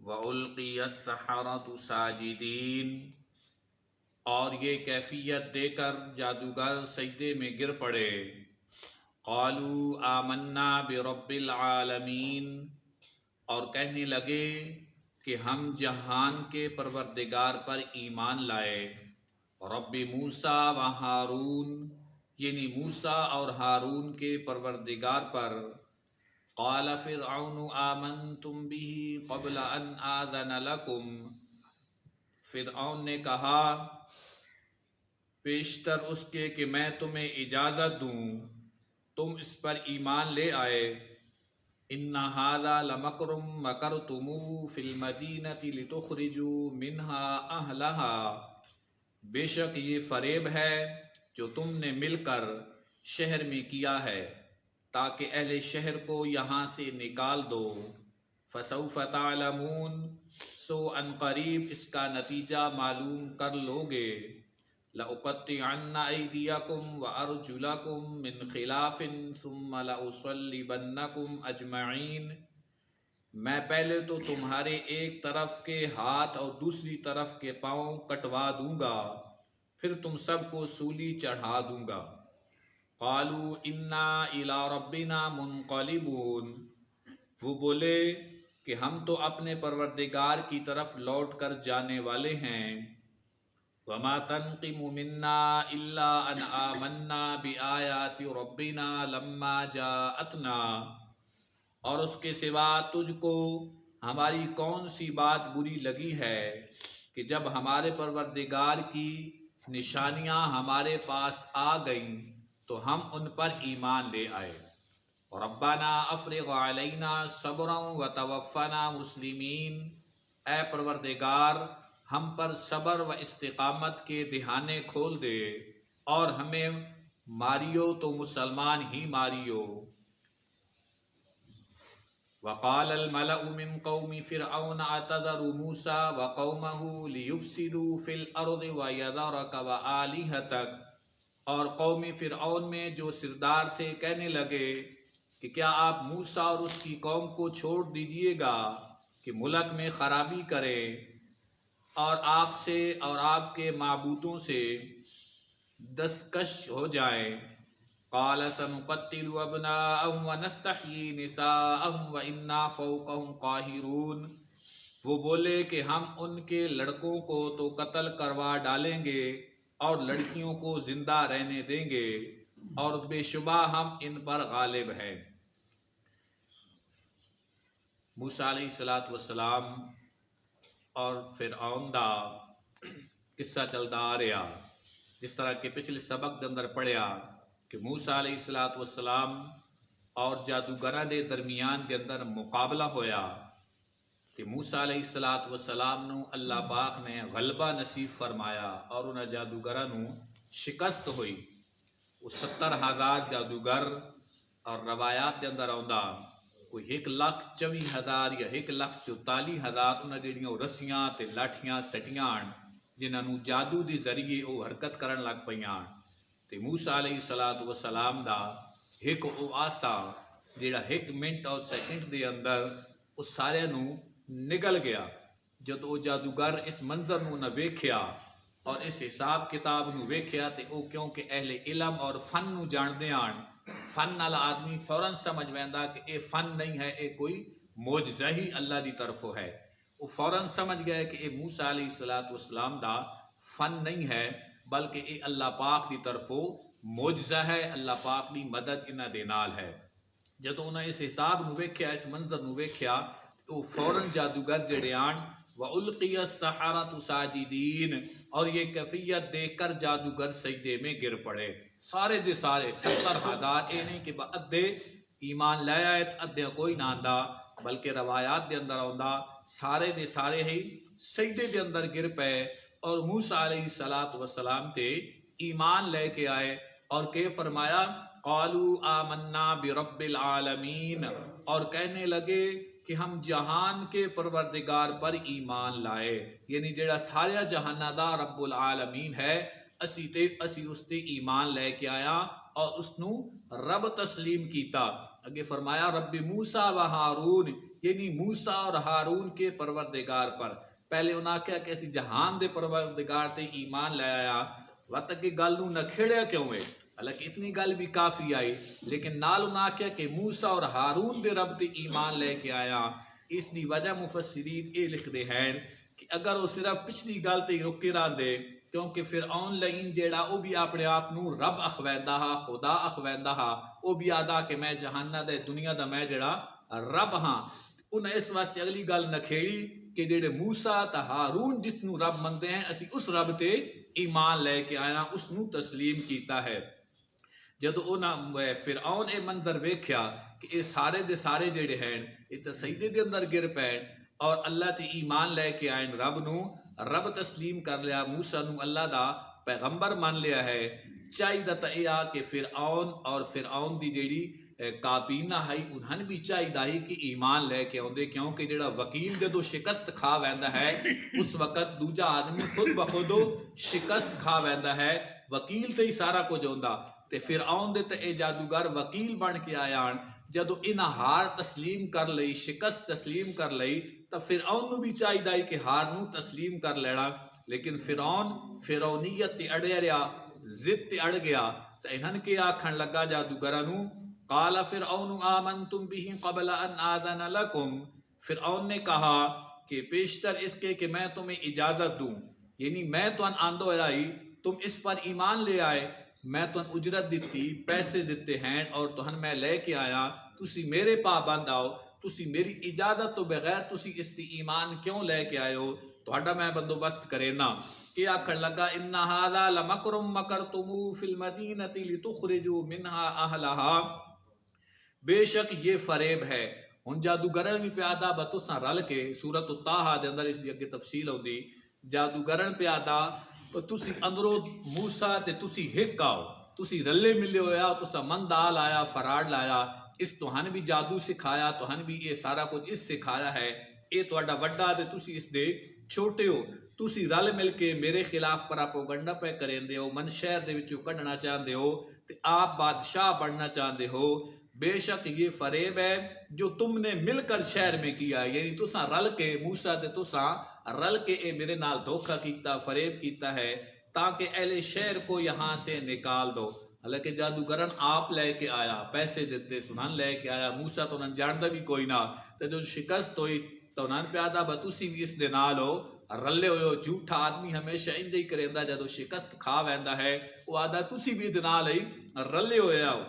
وَأُلْقِيَ السَّحَرَةُ سَاجِدِينَ، اور یہ کیفیت دے کر جادوگر سجدے میں گر پڑے۔ قَالُوا آمَنَّا بِرَبِّ الْعَالَمِينَ، اور کہنے لگے کہ ہم جہان کے پروردگار پر ایمان لائے۔ رب موسیٰ و ہارون، یعنی موسیٰ اور ہارون کے پروردگار پر۔ قال فرعون آمنتم به قبل ان آذن لکم، فرعون نے کہا پیشتر اس کے کہ میں تمہیں اجازت دوں تم اس پر ایمان لے آئے۔ ان ھذا لمکر مکرتموہ فی المدینۃ لتخرجوا منها اہلها، بے شک یہ فریب ہے جو تم نے مل کر شہر میں کیا ہے تاکہ اہل شہر کو یہاں سے نکال دو۔ فسوف تعلمون، سو ان قریب اس کا نتیجہ معلوم کر لوگے۔ لأقطعن أيديكم وأرجلكم من خلاف ثم لأصلبنكم أجمعين، میں پہلے تو تمہارے ایک طرف کے ہاتھ اور دوسری طرف کے پاؤں کٹوا دوں گا، پھر تم سب کو سولی چڑھا دوں گا۔ قالوا انا إلى ربنا منقلبون، وہ بولے کہ ہم تو اپنے پروردگار کی طرف لوٹ کر جانے والے ہیں۔ وما تنقم منا الا ان آمنا بآیات ربنا لما جاءتنا، اور اس کے سوا تجھ کو ہماری کون سی بات بری لگی ہے کہ جب ہمارے پروردگار کی نشانیاں ہمارے پاس آ گئیں تو ہم ان پر ایمان لے آئے۔ ربنا افرغ علینا صبرا وتوفنا مسلمین، اے پروردگار ہم پر صبر و استقامت کے دہانے کھول دے اور ہمیں ماریو تو مسلمان ہی ماریو۔ وقال الملأ من قوم فرعون اتذر موسى وقومه ليفسدوا في الارض ويذرك وآلهتك، اور قوم فرعون میں جو سردار تھے کہنے لگے کہ کیا آپ موسیٰ اور اس کی قوم کو چھوڑ دیجئے گا کہ ملک میں خرابی کرے اور آپ سے اور آپ کے معبودوں سے دستکش ہو جائیں۔ قال سنقتل ابناءهم ونستحيي نساءهم وإنا فوقهم قاہرون، وہ بولے کہ ہم ان کے لڑکوں کو تو قتل کروا ڈالیں گے اور لڑکیوں کو زندہ رہنے دیں گے، اور بے شبہ ہم ان پر غالب ہیں۔ موسیٰ علیہ السلام اور فرعون دا قصہ چلتا آ رہا، جس طرح کہ پچھلے سبق دے اندر پڑھیا کہ موسیٰ علیہ السلام اور جادوگراں دے درمیان دے اندر مقابلہ ہویا کہ موسیٰ علیہ السلام نو اللہ پاک نے غلبہ نصیب فرمایا اور انہاں جادوگراں نو شکست ہوئی۔ وہ 70,000 جادوگر، اور روایات دے اندر آندا کوئی 1,24,000 یا 1,44,000 انہاں جڑیاں رسیاں تے لاٹھیاں سٹیاں جنہاں نو جادو دی ذریعے او حرکت کرن لگ پیاں، تے موسیٰ علیہ السلام دا ایک او آسا جڑا 1 منٹ اور سیکنڈ دے اندر اس سارے نو نگل گیا۔ جد او جادوگر اس منظر نو نہ ویکھیا اور اس حساب کتاب نو ویکھیا تے او کیونکہ اہل علم اور فن نو جاندے آن، فن نال آدمی فوراً سمجھ ویندا کہ اے فن نہیں ہے، اے کوئی معجزہ ہی اللہ دی طرفوں ہے۔ وہ فوراً سمجھ گئے کہ اے موسیٰ علیہ السلام دا فن نہیں ہے بلکہ اے اللہ پاک دی طرفوں معجزہ ہے، اللہ پاک دی مدد انہاں دے نال ہے۔ جدوں انہاں اس حساب نو ویکھیا، اس منظر نو ویکھیا، وہ فوراً جادوگر جڑے آن وَأُلْقِيَ السَّحَرَةُ سَاجِدِينَ، اور یہ کیفیت دیکھ کر جادوگر سجدے میں گر پڑے۔ سارے دے سارے 70,000، اے نہیں کہ ادھے ایمان لے آئے ادھے کوئی نہ آندا، بلکہ روایات دے اندر آندا سارے دے سارے ہی سجدے دے اندر گر پے اور موسیٰ علیہ السلام تے ایمان لے کے آئے، اور کہ فرمایا قالوا آمنا برب العالمین، اور کہنے لگے کہ ہم جہان کے پروردگار پر ایمان لائے، یعنی جڑا سارا جہانہ دا رب العالمین ہے، اسی اس تے ایمان لے کے آیا اور اس نو رب تسلیم کیتا۔ اگے فرمایا رب موسیٰ و ہارون، یعنی موسیٰ اور ہارون کے پروردگار پر. پہلے انہاں کیا کہ اسی جہان دے پروردگار تے ایمان لے آیا. وقت کہ گل نو نکھیڑیا کیوں ہے؟ حالانکہ اتنی گل بھی کافی آئی، لیکن نال انہاں کیا کہ موسیٰ اور ہارون دے رب تے ایمان لے کے آیا. اس دی وجہ مفسرین اے لکھ دے ہیں کہ اگر وہ صرف پچھلی گل تے رکے رہندے، کیونکہ فرعون لعین جیڑا او بھی اپنے آپ نو رب اخویندا ہا، خدا اخویندا ہا، او بھی آدا کہ میں جہانہ دے دنیا دا میں جیڑا رب ہاں. انہیں اس واسطے اگلی گل نکھیڑی کہ جیڑے موسیٰ تا ہارون جس نو رب مندے ہیں اسی اس رب تے ایمان لے کے آیا، اس نو تسلیم کیتا ہے. جدو انہاں فرعون اے منظر ویکھیا کہ اے سارے دے سارے جیڑے ہیں اے تے سجدے دے اندر گر پین اور اللہ تے ایمان لے کے آئیں، رب نو رب تسلیم کر لیا، موسیٰ نو اللہ دا پیغمبر مان لیا ہے. چاہیے تا اے آ کہ فرعون اور فرعون دی جیڑی کابینہ ہے انہاں بھی چاہیے کہ ایمان لے کے آندے، کیونکہ جڑا وکیل جدو شکست کھا ویندا ہے اس وقت دوجا آدمی خود بخود شکست کھا ویندا ہے، وکیل تے ہی سارا کچھ ہوندا. تے فرعون دے تے اے جادوگر وکیل بن کے آیا. جدو انہاں ہار تسلیم کر لئی، شکست تسلیم کر لئی، تو فرعون نو بھی چاہیے کہ ہار نو تسلیم کر لینا. لیکن فرعون فرعونیت تے اڑیا رہا، ضد تے اڑ گیا. تو انہاں کے آکھن لگا جادوگراں نو، قال فرعون آمنتم به قبل ان آذن لکم. فرعون نے کہا کہ بیشتر اس کے کہ میں تمہیں اجازت دوں، یعنی میں تو آندو آئی، تم اس پر ایمان لے آئے، میں تو اجرت دیتی، پیسے دیتے ہیں اور تہن میں لے کے آیا، تسی میرے پابند آؤ، تسی میری اجازت تو بغیر تسی اس دی ایمان کیوں لے کے آئے ہو، تہاڈا میں بندوبست کرے نا. کہ آکھن لگا ان ھذا لمکر مکرتموہ فی المدینۃ لتخرجوا منها اہلھا. بے شک یہ فریب ہے. ہن جادوگرن بھی پیادا بتساں رل کے سورۃ الطٰہٰ دے اندر اس دی تفصیل ہوندی، جادوگرن پیادا تسی اندروں موسیٰ تے تسی ہک آؤ، تسی رلے ملے ہویا، تسا من دال آیا، فراڈ لایا، اس توہن بھی جادو سکھایا، توہن بھی یہ سارا کچھ اس سکھایا ہے، اے تہاڈا وڈا تے تسی اس دے چھوٹے ہو، تسی رل مل کے میرے خلاف پراپوگنڈا پہ کریندے ہو، من شہر دے وچوں کڈنا چاہندے ہو تے آپ بادشاہ بننا چاہندے ہو. بے شک یہ فریب ہے جو تم نے مل کر شہر میں کیا، یعنی تساں رل کے موسیٰ تے تساں رل کے اے میرے نال دھوکہ کیتا، فریب کیتا ہے تاکہ اہل شہر کو یہاں سے نکال دو. حالانکہ جادوگرن آپ لے کے آیا، پیسے دیتے سنان لے کے آیا، موسیٰ تو انہاں جاندا بھی کوئی نہ، تے جو شکست ہوئی تو انہاں پیادا بتوسی بھی اس دے نال ہو، رلے ہوئے ہو. جھوٹا آدمی ہمیشہ انج ہی کریندا، جدو شکست کھا ویندا ہے وہ آدا تسی بھی دے نال ہی رلے ہوئے ہو.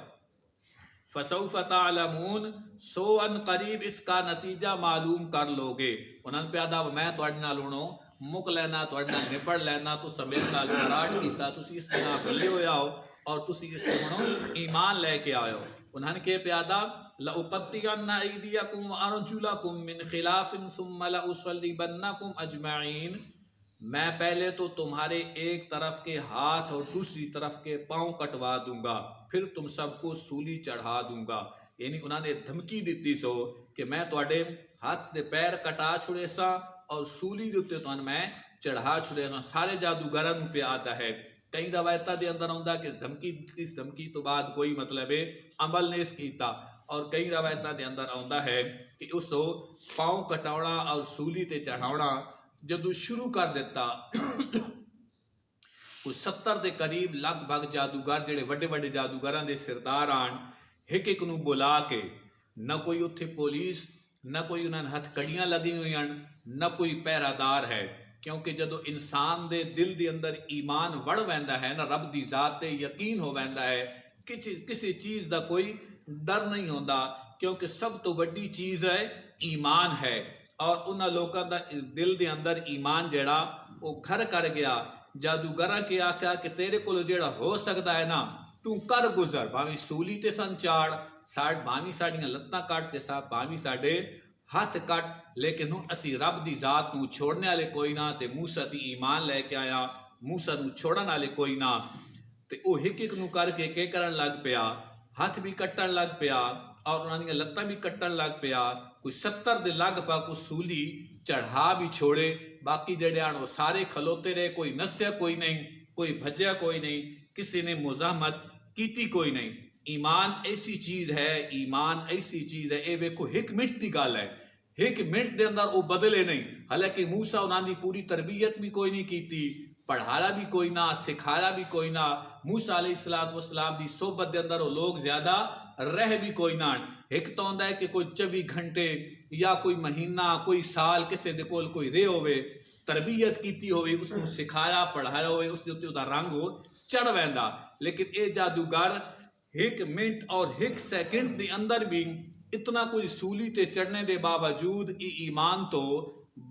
فسوف تعلمون، سو ان قریب اس کا نتیجہ معلوم کر لو گے. انہاں پیادا میں تہاڈے نال ہنوں مک لینا، تہاڈے نال نپڑ لینا، تو سمیت نال فراڈ کیتا، تسی اس دے نال رلے ہوئے ہو اور تسی اس تے ہنوں ایمان لے کے آئے ہو. انہاں کے پیادا لأقطعن ایدیکم وارجلکم من خلاف ثم لأصلبنکم اجمعین. میں پہلے تو تمہارے ایک طرف کے ہاتھ اور دوسری طرف کے پاؤں کٹوا دوں گا، پھر تم سب کو سولی چڑھا دوں گا. یعنی انہوں نے دھمکی دیتی سو کہ میں تواڈے ہاتھ دے پیر کٹا چھڑے سا اور سولی دے تے تہن میں چڑھا چھڑے سا. سارے جادوگراں نوں پہ آتا ہے. کئی روایتاں دے اندر آندا کہ دھمکی دتی، اس دھمکی تو بعد کوئی مطلب ہے عمل نہیں اس کیتا. اور کئی روایتاں دے اندر آندا ہے کہ اس پاؤں کٹاونا اور سولی تے چڑھاونا جدو شروع کر دیتا کوئی 70 دے قریب لگ بھگ جادوگر جڑے وڈے وڈے جادوگراں دے سردار آن، ایک ایک نو بلا کے، نہ کوئی اتھے پولیس، نہ کوئی انہاں ہتھ کڑیاں لگی ہوئی ہیں، نہ کوئی پہرادار ہے. کیونکہ جدو انسان دے دل دے اندر ایمان وڑ ویندا ہے نا، رب دی ذات تے یقین ہو ویندا ہے، کسی چیز دا کوئی ڈر نہیں ہوندا، کیونکہ سب تو وڈی چیز ہے ایمان ہے. اور انہاں لوکاں دا دل دے اندر ایمان جڑا وہ گھر کر گیا. جادوگراں کے آکھیا کہ تیرے کول جڑا ہو سکدا ہے نا تو کر گزر، بھاویں سولی تے سن چاڑ، بھاویں ساڈیاں لتاں کٹ تے بھاویں ساڈے ہاتھ کٹ، لیکن ہن اسی رب دی ذات نو چھوڑنے والے کوئی نہ. تے موسیٰ تے ایمان لے کے آیا، موسیٰ نو چھوڑن والے کوئی نہ. تے او ایک ایک نو کر کے کرن لگ پیا، ہاتھ بھی کٹن لگ پیا اور انہاں دی لتاں بھی کٹن لگ پیا. کوئی 70 دے لگ پاک اس سولی چڑھا بھی چھوڑے. باقی جڑے آن وہ سارے کھلوتے رہے، کوئی نسیا کوئی نہیں، کوئی بھجیا کوئی نہیں، کسی نے مزاحمت کیتی کوئی نہیں. ایمان ایسی چیز ہے، ایمان ایسی چیز ہے. اے ویکھو ایک منٹ دی گل ہے ایک منٹ دے اندر وہ بدلے نہیں. حالانکہ موسیٰ انہاں دی پوری تربیت بھی کوئی نہیں کیتی، پڑھایا بھی کوئی نہ، سکھایا بھی کوئی نہ. موسیٰ علیہ السلام دی صحبت دے اندر وہ لوگ زیادہ رہ بھی کوئی نہ. ایک تو ہوندا ہے کہ کوئی 24 گھنٹے یا کوئی مہینہ کوئی سال کسے دے کول کوئی رہے ہوئے، تربیت کیتی ہوئے، اس کو سکھایا پڑھایا ہوئے، اس دے اوتے دا رنگ ہو چڑھ ویندا. لیکن اے جادوگر ایک منٹ اور ایک سیکنڈ دے اندر بھی اتنا کوئی سولی تے چڑھنے دے باوجود ایمان تو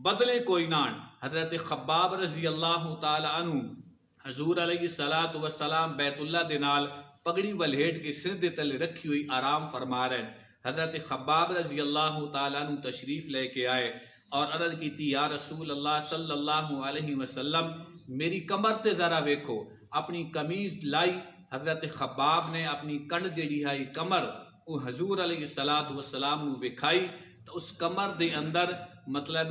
بدلے کوئی نہ. حضرت خباب رضی اللہ تعالی عنہ حضور علیہ السلام بیت اللہ دے نال پگڑی ولہیٹ کے سر دے تلے رکھی ہوئی آرام فرما رہے ہیں. حضرت خباب رضی اللہ تعالی عنہ تشریف لے کے آئے اور عرض کی تھی یا رسول اللہ صلی اللہ علیہ وسلم میری کمر تے ذرا ویکھو. اپنی قمیض لائی، حضرت خباب نے اپنی کنڈ جیڑی ہے کمر وہ حضور علیہ السلام نو وکھائی تو اس کمر دے اندر مطلب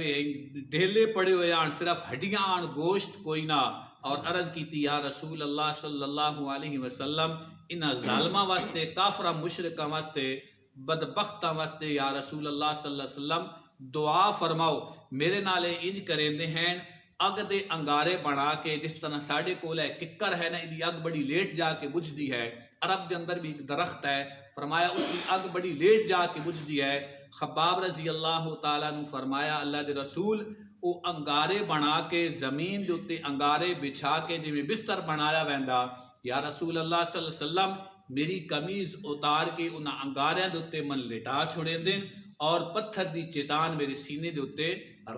ڈھیلے پڑے ہوئے آن، صرف ہڈیاں آن، گوشت کوئی نہ. اور عرض کی تھی یا رسول اللہ صلی اللہ علیہ وسلم انہاں ظالمہ واسطے، کافرہ مشرکہ واسطے، بدبختہ واسطے یا رسول اللہ صلی اللہ علیہ وسلم دعا فرماؤ. میرے نالے انج کریندے ہیں اگ دے انگارے بنا کے، جس طرح ساڑے کول ہے ککر ہے نا، دی اگ بڑی لیٹ جا کے بجھ دی ہے. عرب دے اندر بھی ایک درخت ہے، فرمایا اس کی اگ بڑی لیٹ جا کے بجھ دی ہے. خباب رضی اللہ تعالیٰ نے فرمایا اللہ دے رسول وہ انگارے بنا کے زمین دے اتے انگارے بچھا کے جی میں بستر بنایا ویندا. یا رسول اللہ صلی اللہ علیہ وسلم میری قمیض اتار کے انہاں انگاریاں دے اتے من لٹا چھوڑیں دیں اور پتھر دی چٹان میرے سینے دے اتے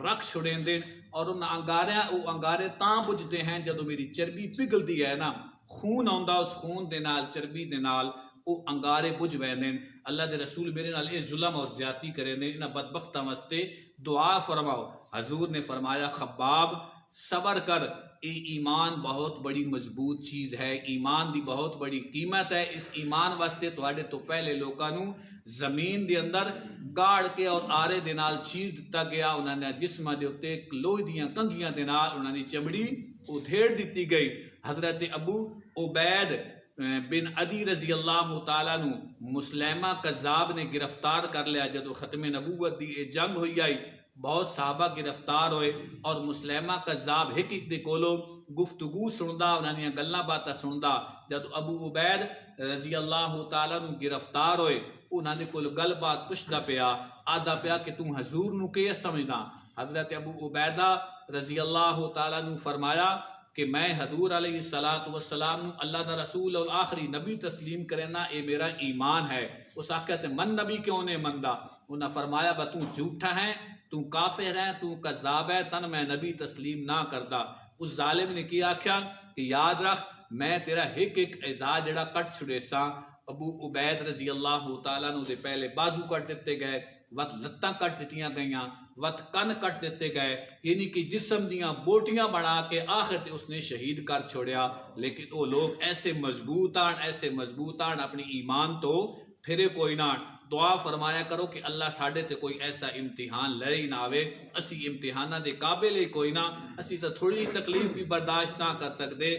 رکھ چھوڑیں دیں. اور انہاں انگارے تاں بجھتے ہیں جدو میری چربی پگل دی ہے نا، خون آندا، اس خون دے نال چربی دے نال وہ انگارے بجھ ویندے. اللہ دے رسول میرے نال اے ظلم اور زیادتی کرے نے، انہاں بدبختاں واسطے دعا فرماؤ. حضور نے فرمایا خباب صبر کر، اے ایمان بہت بڑی مضبوط چیز ہے، ایمان دی بہت بڑی قیمت ہے. اس ایمان واسطے تواڈے تو پہلے لوکاں نو زمین دے اندر گاڑ کے اور آرے دے نال چیر دتا گیا. انہاں نے جسم دے اوتے لوہے دیاں کنگیاں دے نال انہاں دی چمڑی ادھیڑ دتی گئی. حضرت ابو عبید بن عدی رضی اللہ تعالیٰ نو مسلمہ کذاب نے گرفتار کر لیا. جدو ختم نبوت دی اے جنگ ہوئی آئی بہت صحابہ گرفتار ہوئے اور مسلمہ کذاب ایک ایک دے کولو گفتگو سندا، انہاں دیاں گلاں باتاں سندا. جدو ابو عبید رضی اللہ تعالیٰ نو گرفتار ہوئے انہاں دے کول گل بات پوچھدا پیا، آدھا پیا کہ تم حضور نو کی سمجھنا. حضرت ابو عبیدہ رضی اللہ تعالیٰ نو فرمایا کہ میں حضور علیہ السلام نو اللہ دا رسول اور آخری نبی تسلیم کرنا اے میرا ایمان ہے. اس آخر تے من نبی کیوں نے مندا؟ انہاں فرمایا با تو جھوٹا ہے، تو کافر ہے، تو کذاب ہے، تن میں نبی تسلیم نہ کردا. اس ظالم نے کیا آکھیا کہ یاد رکھ میں تیرا ایک ایک اعزاز جڑا کٹ چھڑے ساں. ابو عبید رضی اللہ تعالیٰ نو دے پہلے بازو کٹ دیتے گئے، وت لتاں کٹ دتیاں گئیاں، وت کن کٹ دیتے گئے، یعنی کہ جسم دیاں بوٹیاں بنا کے آخر تے اس نے شہید کر چھوڑیا. لیکن وہ لوگ ایسے مضبوط آن اپنی ایمان تو پھرے کوئی نہ. دعا فرمایا کرو کہ اللہ ساڈے تے کوئی ایسا امتحان لے ہی نہ آوے. اسی امتحانہ دے قابل ہی کوئی نہ، اسی تو تھوڑی تکلیف بھی برداشت نہ کر سکتے.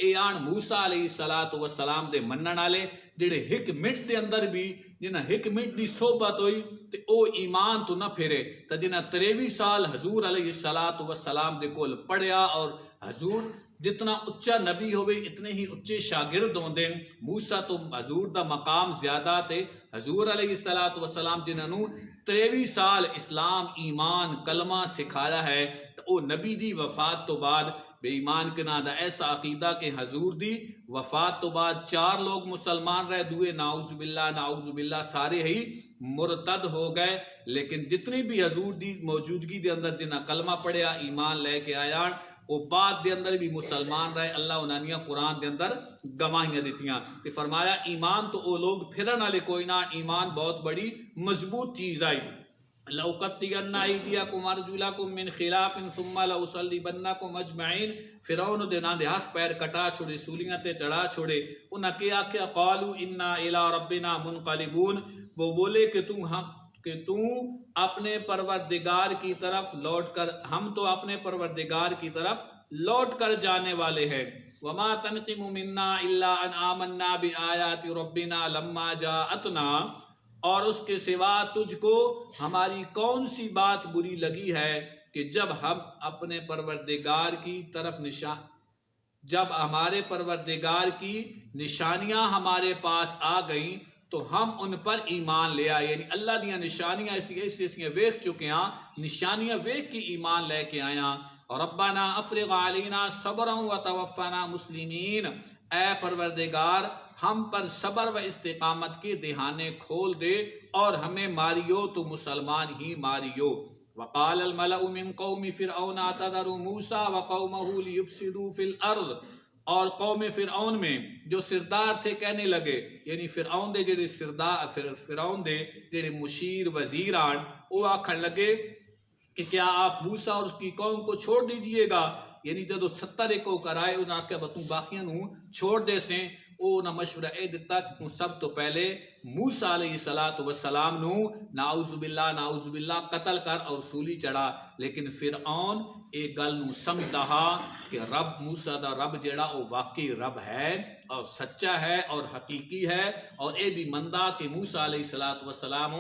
اے آن موسیٰ علیہ السلام دے منن والے جڑے ایک منٹ دے اندر بھی جنہاں ایک منٹ دی صحبت ہوئی تے او ایمان تو نہ پھرے، تے جنہاں 23 سال حضور علیہ السلام دے کول پڑھیا اور حضور جتنا اچا نبی ہوئے اتنے ہی اچے شاگرد ہوندے. موسیٰ تو حضور دا مقام زیادہ تے حضور علیہ السلام جنہوں 23 سال اسلام ایمان کلمہ سکھایا ہے، او نبی دی وفات تو بعد بے ایمان کے نا دا ایسا عقیدہ کہ حضور دی وفات تو بعد 4 لوگ مسلمان رہے، دوئے نعوذ باللہ سارے ہی مرتد ہو گئے. لیکن جتنی بھی حضور دی موجودگی دے اندر جنہ کلمہ پڑھیا ایمان لے کے آیا وہ بعد دے اندر بھی مسلمان رہے. اللہ انہاں قرآن دے اندر گواہیاں دیتیاں تے فرمایا ایمان تو او لوگ پھرن والے کوئی نہ، ایمان بہت بڑی مضبوط چیز آئی. لَأُقَطِّعَنَّ أَيْدِيَكُمْ وَأَرْجُلَكُمْ مِنْ خِلَافٍ ثُمَّ لَأُصَلِّبَنَّكُمْ أَجْمَعِينَ. فرعون دے ناں دے ہاتھ پیر کٹا چھوڑے، سولیاں تے چڑھا چھوڑے. انہاں کیا آکھیا قالوا اِنَّا إِلَىٰ رَبِّنَا مُنْقَلِبُونَ. وہ بولے کہ تو اپنے پروردگار کی طرف لوٹ کر، ہم تو اپنے پروردگار کی طرف لوٹ کر جانے والے ہیں. وَمَا تَنْقِمُ مِنَّا إِلَّا أَنْ آمَنَّا بِآيَاتِ رَبِّنَا لَمَّا جَاءَتْنَا. اور اس کے سوا تجھ کو ہماری کون سی بات بری لگی ہے کہ جب ہم اپنے پروردگار کی طرف جب ہمارے پروردگار کی نشانیاں ہمارے پاس آ گئیں تو ہم ان پر ایمان لے آئے. یعنی اللہ دیا نشانیاں ایسی ویکھ چکے ہیں, نشانیاں ویکھ کی ایمان لے کے آیا. ربنا افرغ علینا صبرا وتوفنا مسلمین, اے پروردگار ہم پر صبر و استقامت کے دہانے کھول دے اور ہمیں ماریو تو مسلمان ہی ماریو. وقال الملأ من قوم فرعون اتذر موسى وقومه ليفسدوا في الارض, اور قوم فرعون میں جو سردار تھے کہنے لگے, یعنی فرعون دے جڑے سردار فرعون دے جڑے مشیر وزیران وہ آکھن لگے کہ کیا آپ موسیٰ اور اس کی قوم کو چھوڑ دیجئے گا. یعنی جدو 70 کو کرائے انہاں آکھیا بتوں باقیاں نو چھوڑ دے سیں. او نہ مشورہ اے دیتا کہ تم سب تو پہلے موسیٰ علیہ السلام نو نعوذ باللہ قتل کر اور سولی چڑھا. لیکن فرعون ایک گل نو سمجھتا ہا کہ رب موسیٰ دا رب جڑا او واقعی رب ہے اور سچا ہے اور حقیقی ہے, اور اے بھی مندہ کہ موسیٰ علیہ السلام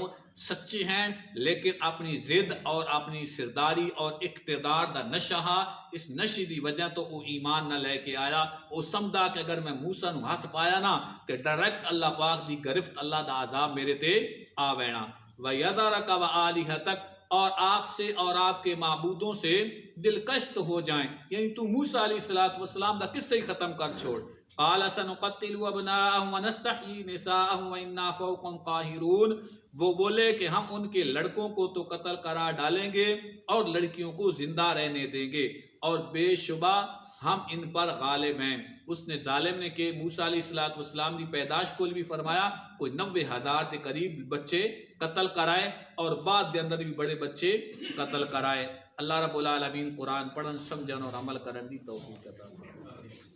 سچے ہیں, لیکن اپنی ضد اور اپنی سرداری اور اقتدار دا نشہ, اس نشے دی وجہ تو وہ ایمان نہ لے کے آیا. وہ سمجھا کہ اگر میں موسیٰ نو ہاتھ پایا نا کہ ڈائریکٹ اللہ پاک دی گرفت اللہ دا عذاب میرے تے آ وینا. وَيَذَرَكَ وَآلِهَتَكَ, اور آپ سے اور آپ کے معبودوں سے دلکش ہو جائیں. یعنی تو موسیٰ علیہ السلام دا قصہ ہی ختم کر چھوڑ. قال سنقتل ابناءهم ونستحيي نساءهم وإنا فوقهم قاهرون, وہ بولے کہ ہم ان کے لڑکوں کو تو قتل کرا ڈالیں گے اور لڑکیوں کو زندہ رہنے دیں گے, اور بے شبہ ہم ان پر غالب ہیں. اس نے ظالم نے کہ موسیٰ علیہ السلام کی پیدائش کو بھی فرمایا کوئی 90,000 کے قریب بچے قتل کرائے اور بعد دے اندر بھی بڑے بچے قتل کرائے. اللہ رب العالمین قرآن پڑھن سمجھن اور عمل کرن دی توفیق عطا فرمائے.